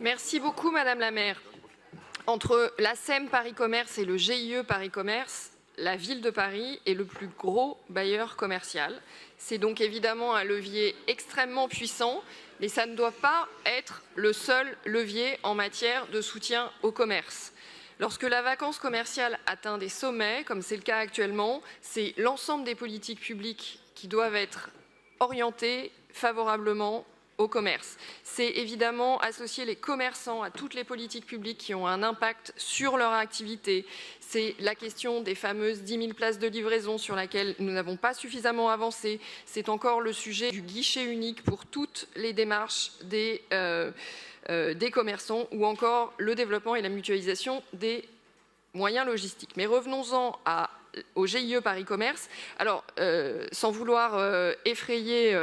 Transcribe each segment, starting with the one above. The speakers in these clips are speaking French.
Merci beaucoup, Madame la maire. Entre la SEM Paris Commerce et le GIE Paris Commerce, la ville de Paris est le plus gros bailleur commercial. C'est donc évidemment un levier extrêmement puissant, mais ça ne doit pas être le seul levier en matière de soutien au commerce. Lorsque la vacance commerciale atteint des sommets, comme c'est le cas actuellement, c'est l'ensemble des politiques publiques qui doivent être orientées favorablement au commerce. C'est évidemment associer les commerçants à toutes les politiques publiques qui ont un impact sur leur activité. C'est la question des fameuses 10 000 places de livraison sur laquelle nous n'avons pas suffisamment avancé. C'est encore le sujet du guichet unique pour toutes les démarches des commerçants ou encore le développement et la mutualisation des moyens logistiques. Mais revenons-en au GIE Paris Commerce. Alors, sans vouloir effrayer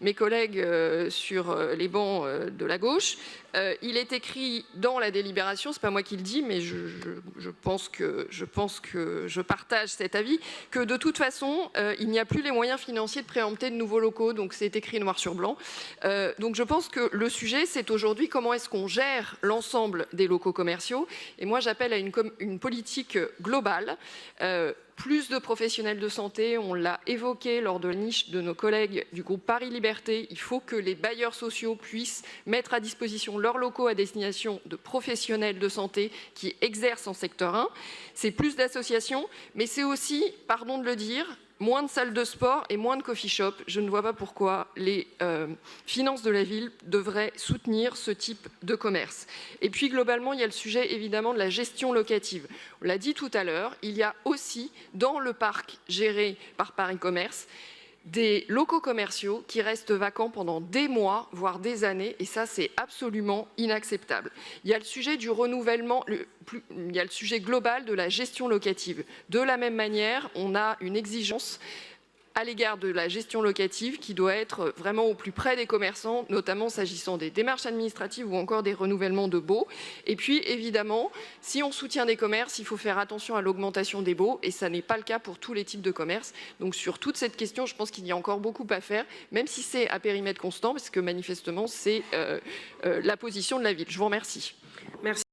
mes collègues sur les bancs de la gauche, il est écrit dans la délibération, c'est pas moi qui le dis, mais je pense que je partage cet avis, que de toute façon, il n'y a plus les moyens financiers de préempter de nouveaux locaux, donc c'est écrit noir sur blanc. Donc je pense que le sujet, c'est aujourd'hui comment est-ce qu'on gère l'ensemble des locaux commerciaux. Et moi, j'appelle à une politique globale. Plus de professionnels de santé, on l'a évoqué lors de la niche de nos collègues du groupe Paris Liberté, il faut que les bailleurs sociaux puissent mettre à disposition leurs locaux à destination de professionnels de santé qui exercent en secteur 1. C'est plus d'associations, mais c'est aussi, pardon de le dire, moins de salles de sport et moins de coffee shop. Je ne vois pas pourquoi les finances de la ville devraient soutenir ce type de commerce. Et puis globalement, il y a le sujet évidemment de la gestion locative. On l'a dit tout à l'heure, il y a aussi dans le parc géré par Paris Commerce des locaux commerciaux qui restent vacants pendant des mois, voire des années, et ça, c'est absolument inacceptable. Il y a le sujet du renouvellement, il y a le sujet global de la gestion locative. De la même manière, on a une exigence à l'égard de la gestion locative qui doit être vraiment au plus près des commerçants, notamment s'agissant des démarches administratives ou encore des renouvellements de baux. Et puis, évidemment, si on soutient des commerces, il faut faire attention à l'augmentation des baux, et ça n'est pas le cas pour tous les types de commerces. Donc, sur toute cette question, je pense qu'il y a encore beaucoup à faire, même si c'est à périmètre constant, parce que manifestement, c'est la position de la ville. Je vous remercie. Merci.